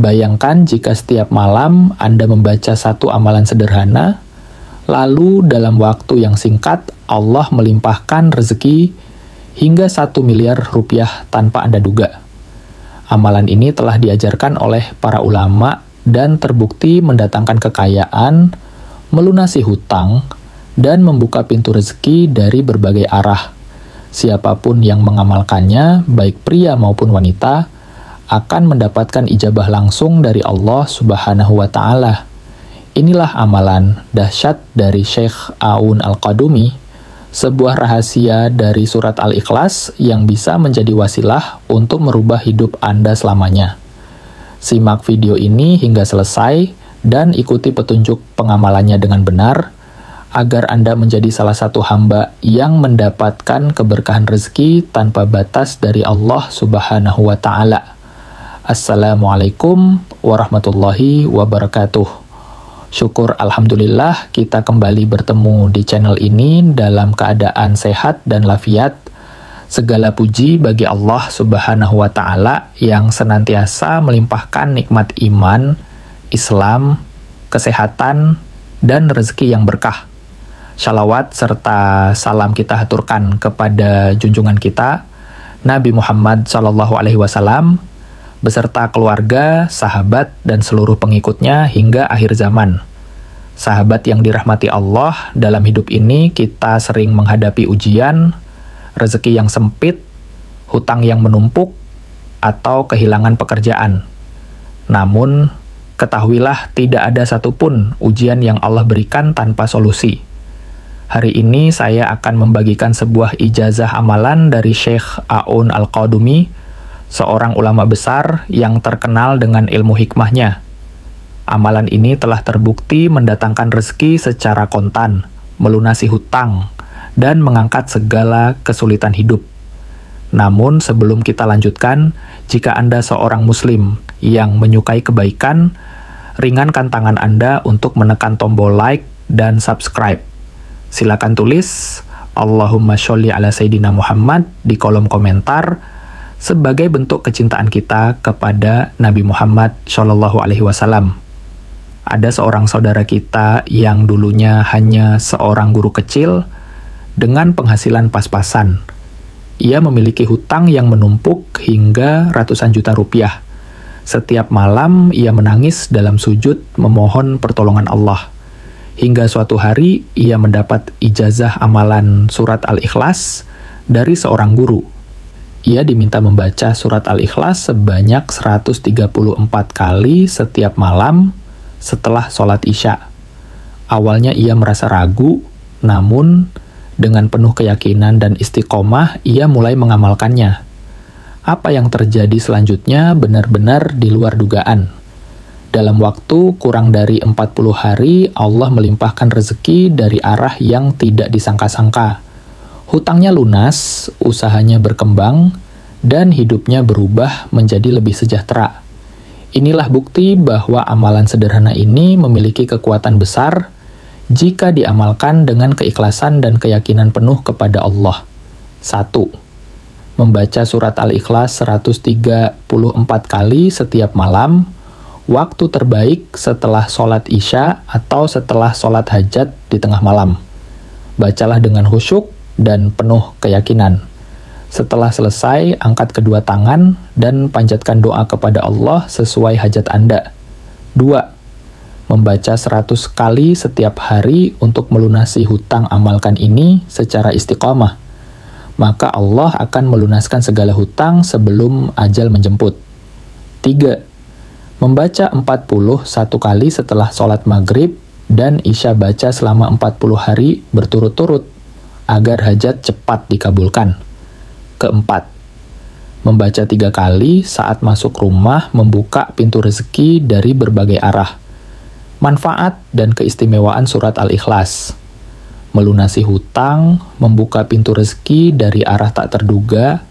Bayangkan jika setiap malam Anda membaca satu amalan sederhana, lalu dalam waktu yang singkat Allah melimpahkan rezeki hingga 1 miliar rupiah tanpa Anda duga. Amalan ini telah diajarkan oleh para ulama dan terbukti mendatangkan kekayaan, melunasi hutang, dan membuka pintu rezeki dari berbagai arah. Siapapun yang mengamalkannya, baik pria maupun wanita, akan mendapatkan ijabah langsung dari Allah Subhanahu wa Ta'ala. Inilah amalan dahsyat dari Syekh Aun Al-Qadumi, sebuah rahasia dari surat Al-Ikhlas yang bisa menjadi wasilah untuk merubah hidup Anda selamanya. Simak video ini hingga selesai dan ikuti petunjuk pengamalannya dengan benar, agar Anda menjadi salah satu hamba yang mendapatkan keberkahan rezeki tanpa batas dari Allah Subhanahu wa Ta'ala. Assalamualaikum warahmatullahi wabarakatuh. Syukur alhamdulillah kita kembali bertemu di channel ini dalam keadaan sehat dan lafiat. Segala puji bagi Allah Subhanahu wa Ta'ala yang senantiasa melimpahkan nikmat iman, Islam, kesehatan, dan rezeki yang berkah. Shalawat serta salam kita haturkan kepada junjungan kita, Nabi Muhammad SAW, beserta keluarga, sahabat, dan seluruh pengikutnya hingga akhir zaman. Sahabat yang dirahmati Allah, dalam hidup ini kita sering menghadapi ujian, rezeki yang sempit, hutang yang menumpuk, atau kehilangan pekerjaan. Namun, ketahuilah tidak ada satupun ujian yang Allah berikan tanpa solusi. Hari ini saya akan membagikan sebuah ijazah amalan dari Syekh Aun Al-Qadumi, seorang ulama besar yang terkenal dengan ilmu hikmahnya. Amalan ini telah terbukti mendatangkan rezeki secara kontan, melunasi hutang, dan mengangkat segala kesulitan hidup. Namun sebelum kita lanjutkan, jika Anda seorang muslim yang menyukai kebaikan, ringankan tangan Anda untuk menekan tombol like dan subscribe. Silakan tulis Allahumma sholli ala Sayyidina Muhammad di kolom komentar sebagai bentuk kecintaan kita kepada Nabi Muhammad Shallallahu Alaihi Wasallam. Ada seorang saudara kita yang dulunya hanya seorang guru kecil dengan penghasilan pas-pasan. Ia memiliki hutang yang menumpuk hingga ratusan juta rupiah. Setiap malam ia menangis dalam sujud memohon pertolongan Allah. Hingga suatu hari ia mendapat ijazah amalan surat Al-Ikhlas dari seorang guru. Ia diminta membaca surat Al-Ikhlas sebanyak 134 kali setiap malam setelah sholat Isya. Awalnya ia merasa ragu, namun dengan penuh keyakinan dan istiqomah ia mulai mengamalkannya. Apa yang terjadi selanjutnya benar-benar di luar dugaan. Dalam waktu kurang dari 40 hari, Allah melimpahkan rezeki dari arah yang tidak disangka-sangka. Hutangnya lunas, usahanya berkembang, dan hidupnya berubah menjadi lebih sejahtera. Inilah bukti bahwa amalan sederhana ini memiliki kekuatan besar jika diamalkan dengan keikhlasan dan keyakinan penuh kepada Allah. 1. Membaca surat Al-Ikhlas 134 kali setiap malam, waktu terbaik setelah sholat Isya atau setelah sholat hajat di tengah malam. Bacalah dengan khusyuk dan penuh keyakinan. Setelah selesai, angkat kedua tangan dan panjatkan doa kepada Allah sesuai hajat Anda. 2. Membaca 100 kali setiap hari untuk melunasi hutang amalkan ini secara istiqamah. Maka Allah akan melunaskan segala hutang sebelum ajal menjemput. 3. Membaca 41 kali setelah sholat maghrib dan Isya baca selama 40 hari berturut-turut, agar hajat cepat dikabulkan. 4. Membaca 3 kali saat masuk rumah membuka pintu rezeki dari berbagai arah. Manfaat dan keistimewaan surat Al-Ikhlas. Melunasi hutang, membuka pintu rezeki dari arah tak terduga,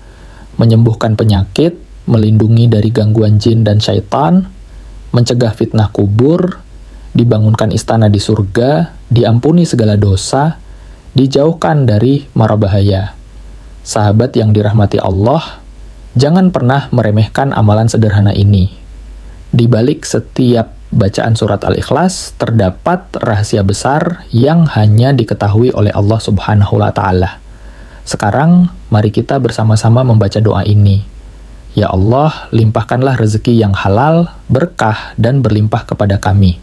menyembuhkan penyakit, melindungi dari gangguan jin dan syaitan, mencegah fitnah kubur, dibangunkan istana di surga, diampuni segala dosa, dijauhkan dari mara bahaya. Sahabat yang dirahmati Allah, jangan pernah meremehkan amalan sederhana ini. Di balik setiap bacaan surat Al-Ikhlas terdapat rahasia besar yang hanya diketahui oleh Allah Subhanahu wa Ta'ala. Sekarang, mari kita bersama-sama membaca doa ini. Ya Allah, limpahkanlah rezeki yang halal, berkah, dan berlimpah kepada kami.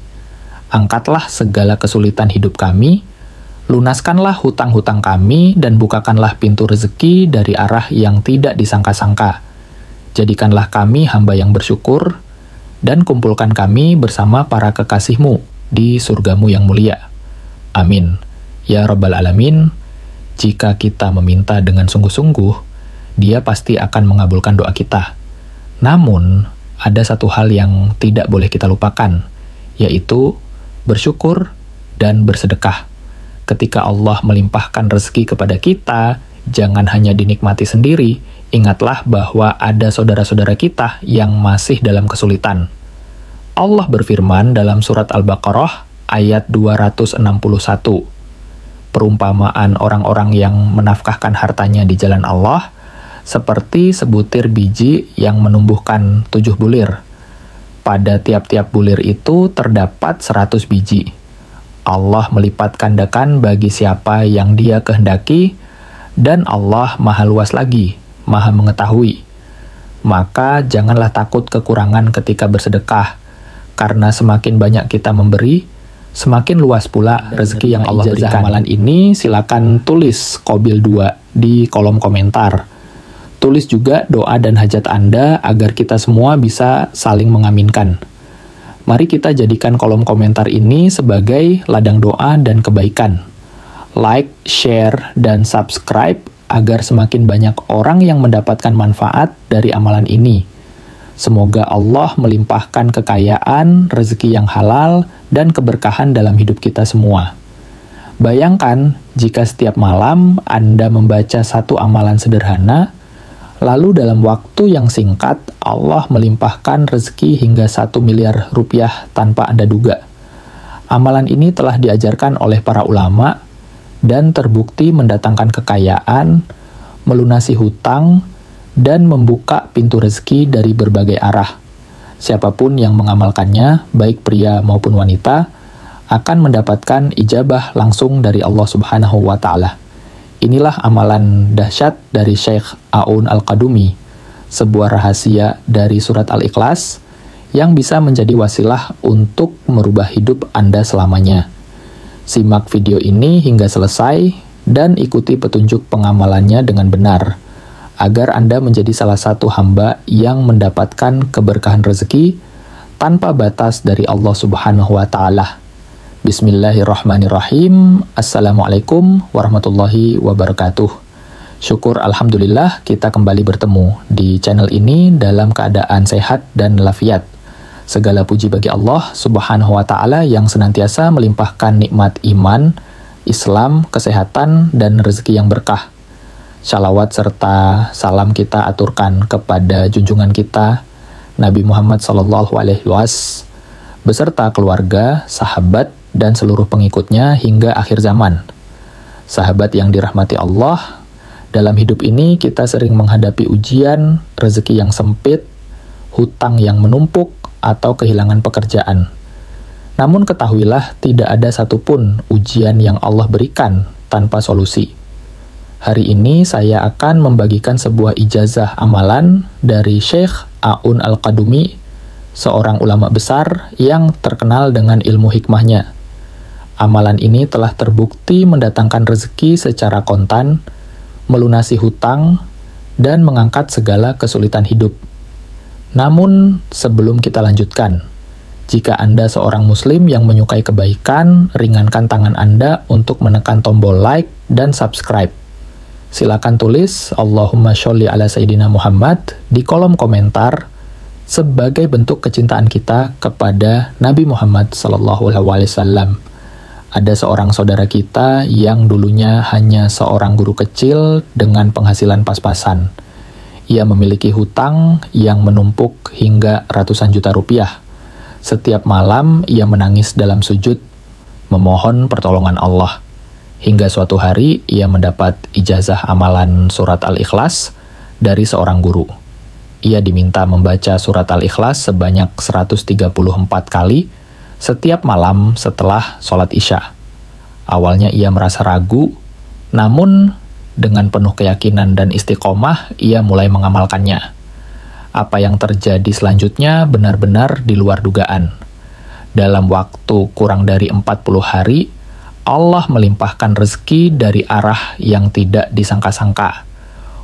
Angkatlah segala kesulitan hidup kami, lunaskanlah hutang-hutang kami, dan bukakanlah pintu rezeki dari arah yang tidak disangka-sangka. Jadikanlah kami hamba yang bersyukur, dan kumpulkan kami bersama para kekasih-Mu di surga-Mu yang mulia. Amin. Ya Rabbal Alamin, jika kita meminta dengan sungguh-sungguh, Dia pasti akan mengabulkan doa kita. Namun, ada satu hal yang tidak boleh kita lupakan, yaitu bersyukur dan bersedekah. Ketika Allah melimpahkan rezeki kepada kita, jangan hanya dinikmati sendiri, ingatlah bahwa ada saudara-saudara kita yang masih dalam kesulitan. Allah berfirman dalam surat Al-Baqarah ayat 261. Perumpamaan orang-orang yang menafkahkan hartanya di jalan Allah seperti sebutir biji yang menumbuhkan 7 bulir. Pada tiap-tiap bulir itu terdapat 100 biji. Allah melipat gandakan bagi siapa yang Dia kehendaki, dan Allah Maha Luas lagi, Maha Mengetahui. Maka janganlah takut kekurangan ketika bersedekah, karena semakin banyak kita memberi, semakin luas pula rezeki yang Allah berikan. Amalan ini silakan tulis Qobil 2 di kolom komentar. Tulis juga doa dan hajat Anda agar kita semua bisa saling mengaminkan. Mari kita jadikan kolom komentar ini sebagai ladang doa dan kebaikan. Like, share, dan subscribe agar semakin banyak orang yang mendapatkan manfaat dari amalan ini. Semoga Allah melimpahkan kekayaan, rezeki yang halal, dan keberkahan dalam hidup kita semua. Bayangkan jika setiap malam Anda membaca satu amalan sederhana, lalu dalam waktu yang singkat, Allah melimpahkan rezeki hingga 1 miliar rupiah tanpa Anda duga. Amalan ini telah diajarkan oleh para ulama dan terbukti mendatangkan kekayaan, melunasi hutang, dan membuka pintu rezeki dari berbagai arah. Siapapun yang mengamalkannya, baik pria maupun wanita, akan mendapatkan ijabah langsung dari Allah Subhanahu wa Ta'ala. Inilah amalan dahsyat dari Syekh A'un Al-Qadumi, sebuah rahasia dari surat Al-Ikhlas yang bisa menjadi wasilah untuk merubah hidup Anda selamanya. Simak video ini hingga selesai dan ikuti petunjuk pengamalannya dengan benar, agar Anda menjadi salah satu hamba yang mendapatkan keberkahan rezeki tanpa batas dari Allah Subhanahu wa Ta'ala. Bismillahirrahmanirrahim. Assalamualaikum warahmatullahi wabarakatuh. Syukur alhamdulillah kita kembali bertemu di channel ini dalam keadaan sehat dan walafiat. Segala puji bagi Allah Subhanahu wa Ta'ala yang senantiasa melimpahkan nikmat iman, Islam, kesehatan, dan rezeki yang berkah. Shalawat serta salam kita aturkan kepada junjungan kita Nabi Muhammad SAW beserta keluarga, sahabat, dan seluruh pengikutnya hingga akhir zaman. Sahabat yang dirahmati Allah, dalam hidup ini kita sering menghadapi ujian, rezeki yang sempit, hutang yang menumpuk, atau kehilangan pekerjaan. Namun ketahuilah tidak ada satupun ujian yang Allah berikan tanpa solusi. Hari ini saya akan membagikan sebuah ijazah amalan dari Syekh A'un Al-Qadumi, seorang ulama besar yang terkenal dengan ilmu hikmahnya. Amalan ini telah terbukti mendatangkan rezeki secara kontan, melunasi hutang, dan mengangkat segala kesulitan hidup. Namun, sebelum kita lanjutkan, jika Anda seorang muslim yang menyukai kebaikan, ringankan tangan Anda untuk menekan tombol like dan subscribe. Silakan tulis Allahumma sholli ala Sayyidina Muhammad di kolom komentar sebagai bentuk kecintaan kita kepada Nabi Muhammad SAW. Ada seorang saudara kita yang dulunya hanya seorang guru kecil dengan penghasilan pas-pasan. Ia memiliki hutang yang menumpuk hingga ratusan juta rupiah. Setiap malam ia menangis dalam sujud, memohon pertolongan Allah. Hingga suatu hari ia mendapat ijazah amalan surat Al-Ikhlas dari seorang guru. ia diminta membaca surat Al-Ikhlas sebanyak 134 kali setiap malam setelah sholat Isya. Awalnya ia merasa ragu, namun dengan penuh keyakinan dan istiqomah, ia mulai mengamalkannya. Apa yang terjadi selanjutnya benar-benar di luar dugaan. Dalam waktu kurang dari 40 hari, Allah melimpahkan rezeki dari arah yang tidak disangka-sangka.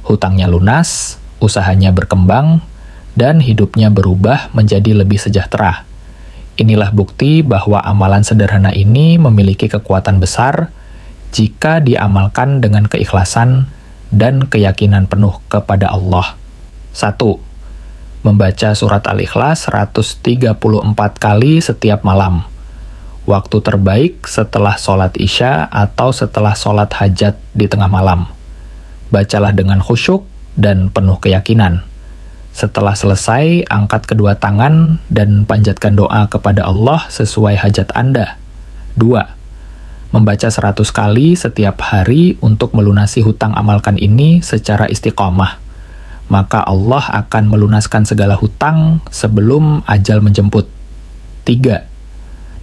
Hutangnya lunas, usahanya berkembang, dan hidupnya berubah menjadi lebih sejahtera. Inilah bukti bahwa amalan sederhana ini memiliki kekuatan besar jika diamalkan dengan keikhlasan dan keyakinan penuh kepada Allah. 1. Membaca surat Al-Ikhlas 134 kali setiap malam. Waktu terbaik setelah sholat Isya atau setelah sholat hajat di tengah malam. Bacalah dengan khusyuk dan penuh keyakinan. Setelah selesai, angkat kedua tangan dan panjatkan doa kepada Allah sesuai hajat Anda. 2. Membaca 100 kali setiap hari untuk melunasi hutang amalkan ini secara istiqomah. Maka Allah akan melunaskan segala hutang sebelum ajal menjemput. 3.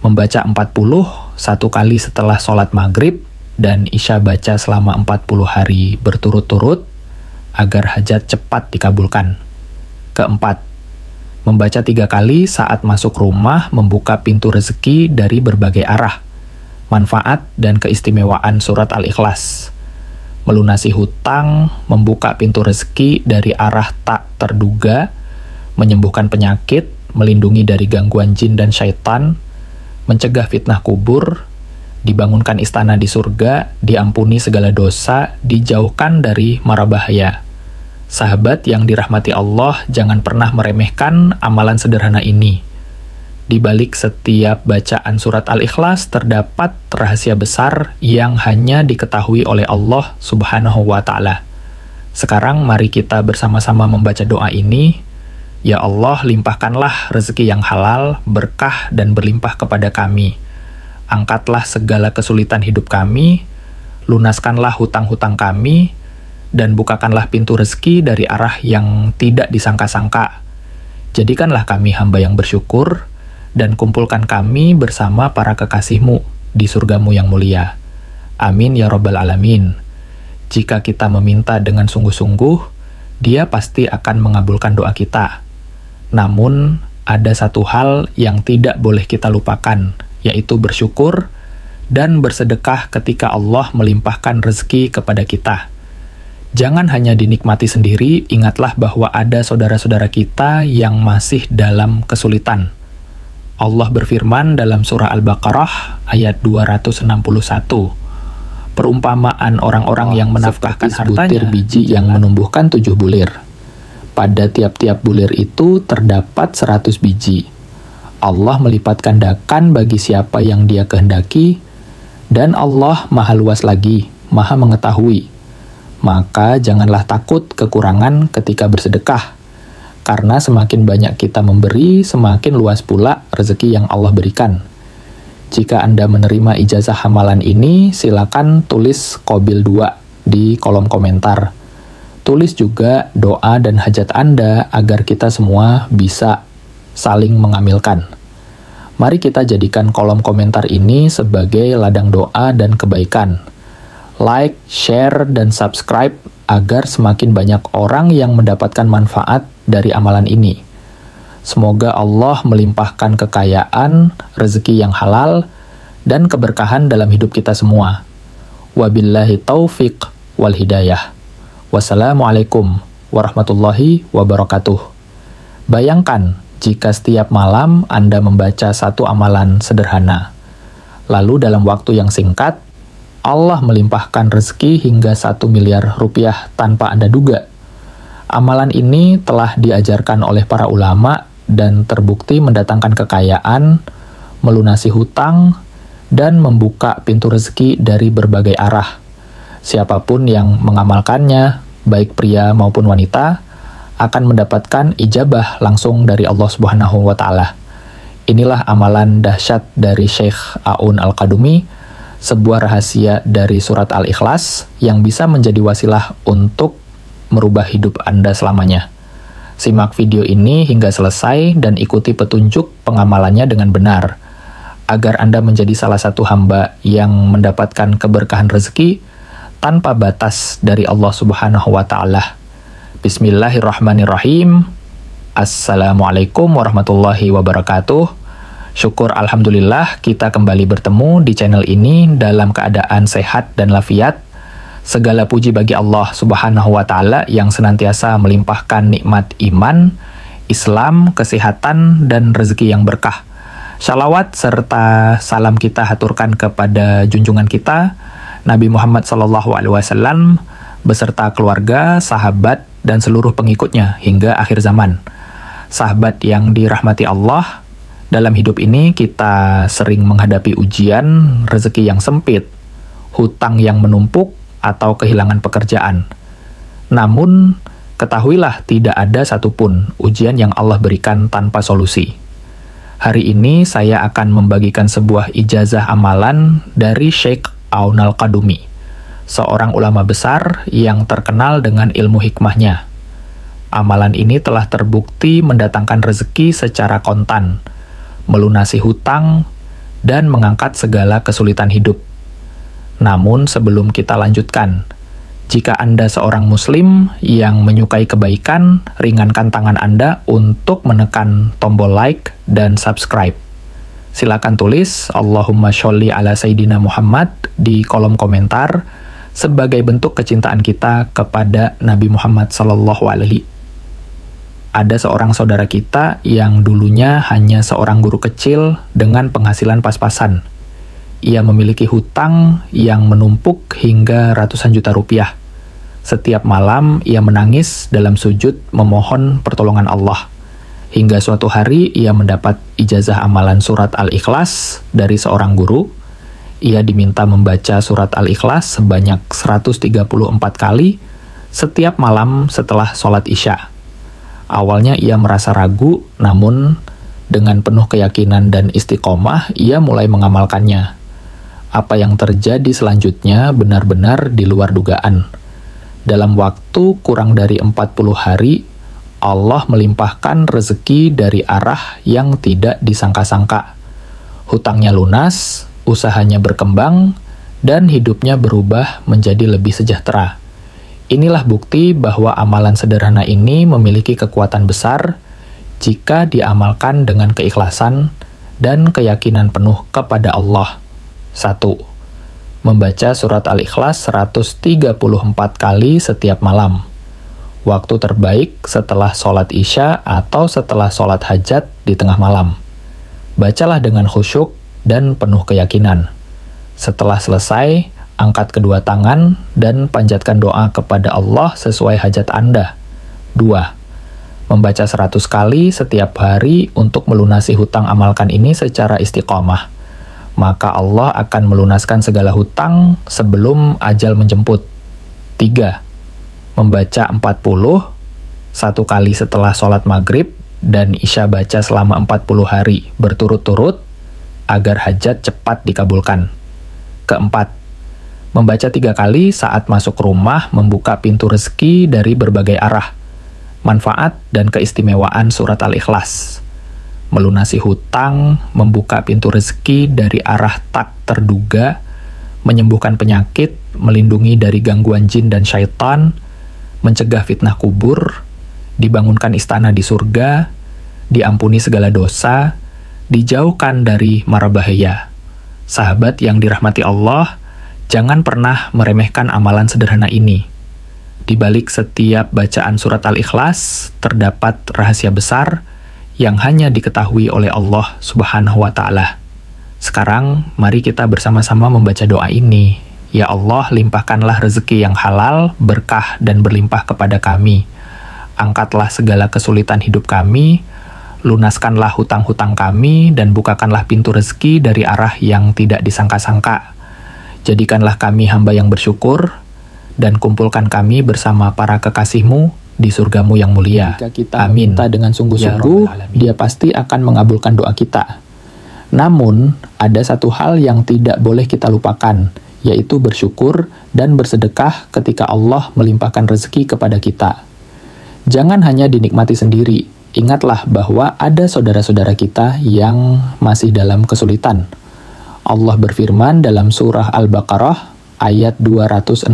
Membaca 41 kali setelah sholat maghrib dan Isya baca selama 40 hari berturut-turut agar hajat cepat dikabulkan. 4. Membaca 3 kali saat masuk rumah membuka pintu rezeki dari berbagai arah. Manfaat dan keistimewaan surat Al-Ikhlas. Melunasi hutang, membuka pintu rezeki dari arah tak terduga, menyembuhkan penyakit, melindungi dari gangguan jin dan syaitan, mencegah fitnah kubur, dibangunkan istana di surga, diampuni segala dosa, dijauhkan dari mara bahaya. Sahabat yang dirahmati Allah, jangan pernah meremehkan amalan sederhana ini. Di balik setiap bacaan surat Al-Ikhlas terdapat rahasia besar yang hanya diketahui oleh Allah Subhanahu wa Ta'ala. Sekarang mari kita bersama-sama membaca doa ini. Ya Allah, limpahkanlah rezeki yang halal, berkah dan berlimpah kepada kami. Angkatlah segala kesulitan hidup kami, lunaskanlah hutang-hutang kami, dan bukakanlah pintu rezeki dari arah yang tidak disangka-sangka. Jadikanlah kami hamba yang bersyukur, dan kumpulkan kami bersama para kekasih-Mu di surga-Mu yang mulia. Amin ya Rabbal Alamin. Jika kita meminta dengan sungguh-sungguh, Dia pasti akan mengabulkan doa kita. Namun, ada satu hal yang tidak boleh kita lupakan, yaitu bersyukur dan bersedekah ketika Allah melimpahkan rezeki kepada kita. Jangan hanya dinikmati sendiri, ingatlah bahwa ada saudara-saudara kita yang masih dalam kesulitan. Allah berfirman dalam surah Al-Baqarah ayat 261. Perumpamaan orang-orang yang menafkahkan hartanya biji yang menumbuhkan 7 bulir. Pada tiap-tiap bulir itu terdapat 100 biji. Allah melipat gandakan bagi siapa yang Dia kehendaki, dan Allah Maha Luas lagi, Maha Mengetahui. Maka janganlah takut kekurangan ketika bersedekah, karena semakin banyak kita memberi, semakin luas pula rezeki yang Allah berikan. Jika Anda menerima ijazah hamalan ini, silakan tulis Qabil 2 di kolom komentar. Tulis juga doa dan hajat Anda agar kita semua bisa saling mengamilkan. Mari kita jadikan kolom komentar ini sebagai ladang doa dan kebaikan. Like, share, dan subscribe agar semakin banyak orang yang mendapatkan manfaat dari amalan ini. Semoga Allah melimpahkan kekayaan, rezeki yang halal, dan keberkahan dalam hidup kita semua. Wabillahi taufiq wal hidayah. Wassalamualaikum warahmatullahi wabarakatuh. Bayangkan jika setiap malam Anda membaca satu amalan sederhana. Lalu dalam waktu yang singkat, Allah melimpahkan rezeki hingga 1 miliar rupiah tanpa Anda duga. Amalan ini telah diajarkan oleh para ulama dan terbukti mendatangkan kekayaan, melunasi hutang, dan membuka pintu rezeki dari berbagai arah. Siapapun yang mengamalkannya, baik pria maupun wanita, akan mendapatkan ijabah langsung dari Allah Subhanahu wa Ta'ala. Inilah amalan dahsyat dari Syekh Aun Al-Qadumi, sebuah rahasia dari surat Al-Ikhlas yang bisa menjadi wasilah untuk merubah hidup Anda selamanya. Simak video ini hingga selesai dan ikuti petunjuk pengamalannya dengan benar, agar Anda menjadi salah satu hamba yang mendapatkan keberkahan rezeki tanpa batas dari Allah Subhanahu wa Ta'ala. Bismillahirrahmanirrahim. Assalamualaikum warahmatullahi wabarakatuh. Syukur alhamdulillah kita kembali bertemu di channel ini dalam keadaan sehat dan lafiat. Segala puji bagi Allah Subhanahu wa Ta'ala yang senantiasa melimpahkan nikmat iman, Islam, kesehatan, dan rezeki yang berkah. Shalawat serta salam kita haturkan kepada junjungan kita, Nabi Muhammad SAW, beserta keluarga, sahabat, dan seluruh pengikutnya hingga akhir zaman. Sahabat yang dirahmati Allah, dalam hidup ini kita sering menghadapi ujian, rezeki yang sempit, hutang yang menumpuk, atau kehilangan pekerjaan. Namun, ketahuilah tidak ada satupun ujian yang Allah berikan tanpa solusi. Hari ini saya akan membagikan sebuah ijazah amalan dari Syekh Aun Al-Qadumi, seorang ulama besar yang terkenal dengan ilmu hikmahnya. Amalan ini telah terbukti mendatangkan rezeki secara kontan, melunasi hutang, dan mengangkat segala kesulitan hidup. Namun sebelum kita lanjutkan, jika Anda seorang muslim yang menyukai kebaikan, ringankan tangan Anda untuk menekan tombol like dan subscribe. Silakan tulis Allahumma sholli ala Sayyidina Muhammad di kolom komentar sebagai bentuk kecintaan kita kepada Nabi Muhammad SAW. Ada seorang saudara kita yang dulunya hanya seorang guru kecil dengan penghasilan pas-pasan. Ia memiliki hutang yang menumpuk hingga ratusan juta rupiah. Setiap malam ia menangis dalam sujud memohon pertolongan Allah. Hingga suatu hari ia mendapat ijazah amalan surat Al-Ikhlas dari seorang guru. Ia diminta membaca surat Al-Ikhlas sebanyak 134 kali setiap malam setelah sholat Isya. Awalnya ia merasa ragu, namun dengan penuh keyakinan dan istiqomah ia mulai mengamalkannya. Apa yang terjadi selanjutnya benar-benar di luar dugaan. Dalam waktu kurang dari 40 hari, Allah melimpahkan rezeki dari arah yang tidak disangka-sangka. Hutangnya lunas, usahanya berkembang, dan hidupnya berubah menjadi lebih sejahtera. Inilah bukti bahwa amalan sederhana ini memiliki kekuatan besar jika diamalkan dengan keikhlasan dan keyakinan penuh kepada Allah. 1. Membaca surat Al-Ikhlas 134 kali setiap malam. Waktu terbaik setelah sholat Isya atau setelah sholat hajat di tengah malam. Bacalah dengan khusyuk dan penuh keyakinan. Setelah selesai, angkat kedua tangan dan panjatkan doa kepada Allah sesuai hajat Anda. 2. Membaca 100 kali setiap hari untuk melunasi hutang amalkan ini secara istiqomah. Maka Allah akan melunaskan segala hutang sebelum ajal menjemput. 3. Membaca 40, 1 kali setelah sholat maghrib, dan Isya baca selama 40 hari berturut-turut, agar hajat cepat dikabulkan. 4. Membaca 3 kali saat masuk rumah membuka pintu rezeki dari berbagai arah. Manfaat dan keistimewaan surat Al-Ikhlas. Melunasi hutang, membuka pintu rezeki dari arah tak terduga, menyembuhkan penyakit, melindungi dari gangguan jin dan syaitan, mencegah fitnah kubur, dibangunkan istana di surga, diampuni segala dosa, dijauhkan dari mara bahaya. Sahabat yang dirahmati Allah, jangan pernah meremehkan amalan sederhana ini. Di balik setiap bacaan surat Al-Ikhlas, terdapat rahasia besar yang hanya diketahui oleh Allah Subhanahu wa Ta'ala. Sekarang, mari kita bersama-sama membaca doa ini. Ya Allah, limpahkanlah rezeki yang halal, berkah, dan berlimpah kepada kami. Angkatlah segala kesulitan hidup kami, lunaskanlah hutang-hutang kami, dan bukakanlah pintu rezeki dari arah yang tidak disangka-sangka. Jadikanlah kami hamba yang bersyukur, dan kumpulkan kami bersama para kekasih-Mu di surgamu yang mulia. Jika kita Amin. minta dengan sungguh-sungguh, Dia pasti akan mengabulkan doa kita. Namun, ada satu hal yang tidak boleh kita lupakan, yaitu bersyukur dan bersedekah ketika Allah melimpahkan rezeki kepada kita. Jangan hanya dinikmati sendiri, ingatlah bahwa ada saudara-saudara kita yang masih dalam kesulitan. Allah berfirman dalam surah Al-Baqarah ayat 261.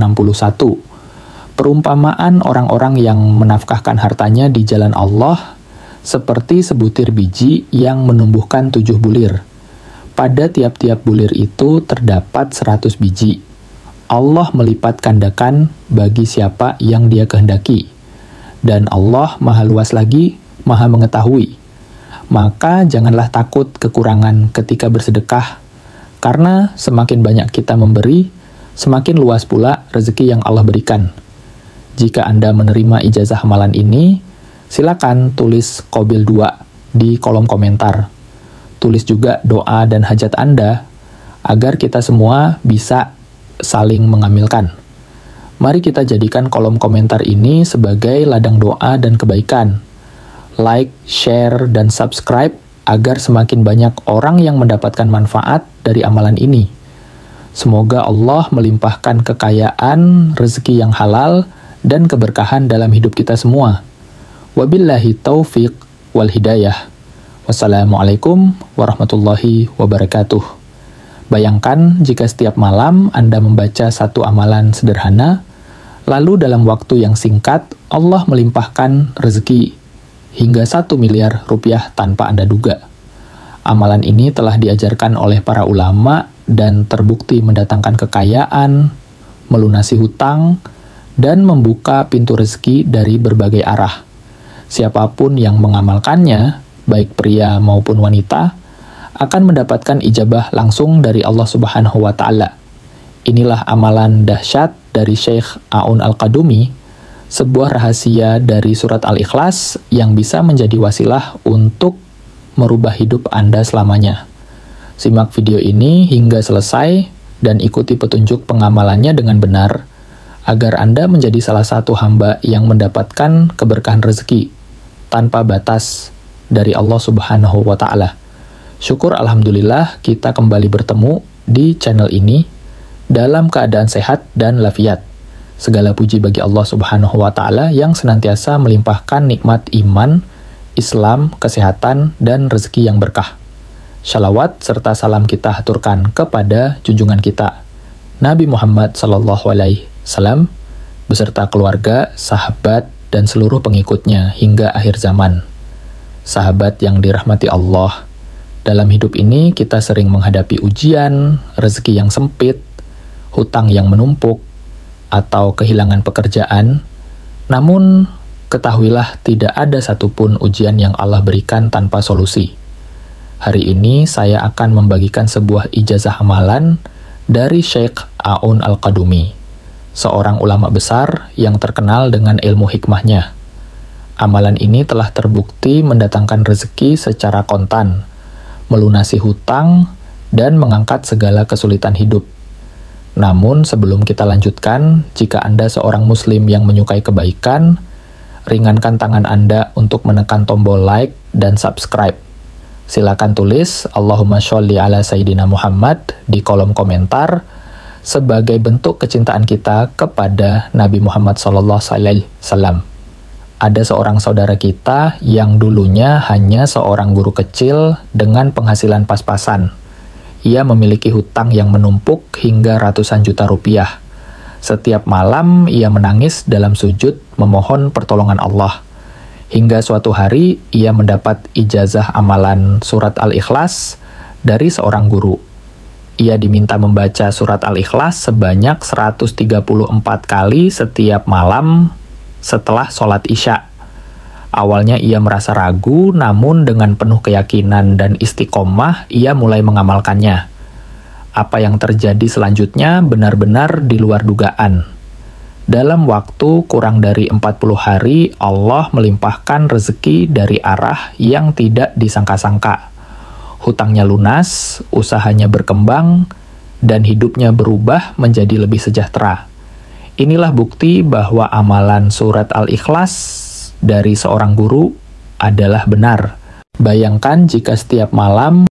Perumpamaan orang-orang yang menafkahkan hartanya di jalan Allah seperti sebutir biji yang menumbuhkan 7 bulir. Pada tiap-tiap bulir itu terdapat 100 biji. Allah melipat gandakan bagi siapa yang Dia kehendaki. Dan Allah Maha luas lagi, Maha mengetahui. Maka janganlah takut kekurangan ketika bersedekah, karena semakin banyak kita memberi, semakin luas pula rezeki yang Allah berikan. Jika Anda menerima ijazah amalan ini, silakan tulis Qabil 2 di kolom komentar. Tulis juga doa dan hajat Anda, agar kita semua bisa saling mengamilkan. Mari kita jadikan kolom komentar ini sebagai ladang doa dan kebaikan. Like, share, dan subscribe agar semakin banyak orang yang mendapatkan manfaat dari amalan ini. Semoga Allah melimpahkan kekayaan, rezeki yang halal, dan keberkahan dalam hidup kita semua. Wabillahi taufiq wal hidayah. Wassalamualaikum warahmatullahi wabarakatuh. Bayangkan jika setiap malam Anda membaca satu amalan sederhana, lalu dalam waktu yang singkat Allah melimpahkan rezeki hingga 1 miliar rupiah tanpa Anda duga. Amalan ini telah diajarkan oleh para ulama dan terbukti mendatangkan kekayaan, melunasi hutang, dan membuka pintu rezeki dari berbagai arah. Siapapun yang mengamalkannya, baik pria maupun wanita, akan mendapatkan ijabah langsung dari Allah Subhanahu wa Ta'ala. Inilah amalan dahsyat dari Syekh A'un Al-Qadumi, sebuah rahasia dari surat Al-Ikhlas yang bisa menjadi wasilah untuk merubah hidup Anda selamanya. Simak video ini hingga selesai dan ikuti petunjuk pengamalannya dengan benar, agar Anda menjadi salah satu hamba yang mendapatkan keberkahan rezeki tanpa batas dari Allah Subhanahu wa Ta'ala. Syukur alhamdulillah kita kembali bertemu di channel ini dalam keadaan sehat dan lafiat. Segala puji bagi Allah Subhanahu wa Ta'ala yang senantiasa melimpahkan nikmat iman, Islam, kesehatan, dan rezeki yang berkah. Shalawat serta salam kita haturkan kepada junjungan kita, Nabi Muhammad SAW, beserta keluarga, sahabat, dan seluruh pengikutnya hingga akhir zaman. Sahabat yang dirahmati Allah, dalam hidup ini kita sering menghadapi ujian, rezeki yang sempit, hutang yang menumpuk, atau kehilangan pekerjaan. Namun, ketahuilah tidak ada satupun ujian yang Allah berikan tanpa solusi. Hari ini saya akan membagikan sebuah ijazah amalan dari Syekh A'un Al-Qadumi, seorang ulama besar yang terkenal dengan ilmu hikmahnya. Amalan ini telah terbukti mendatangkan rezeki secara kontan, melunasi hutang, dan mengangkat segala kesulitan hidup. Namun sebelum kita lanjutkan, jika Anda seorang muslim yang menyukai kebaikan, ringankan tangan Anda untuk menekan tombol like dan subscribe. Silakan tulis Allahumma sholli ala Sayyidina Muhammad di kolom komentar sebagai bentuk kecintaan kita kepada Nabi Muhammad SAW. Ada seorang saudara kita yang dulunya hanya seorang guru kecil dengan penghasilan pas-pasan. Ia memiliki hutang yang menumpuk hingga ratusan juta rupiah. Setiap malam ia menangis dalam sujud memohon pertolongan Allah. Hingga suatu hari ia mendapat ijazah amalan surat Al-Ikhlas dari seorang guru. Ia diminta membaca surat Al-Ikhlas sebanyak 134 kali setiap malam setelah sholat Isya. Awalnya ia merasa ragu, namun dengan penuh keyakinan dan istiqomah, ia mulai mengamalkannya. Apa yang terjadi selanjutnya benar-benar di luar dugaan. Dalam waktu kurang dari 40 hari, Allah melimpahkan rezeki dari arah yang tidak disangka-sangka. Hutangnya lunas, usahanya berkembang, dan hidupnya berubah menjadi lebih sejahtera. Inilah bukti bahwa amalan surat Al-Ikhlas dari seorang guru adalah benar. Bayangkan jika setiap malam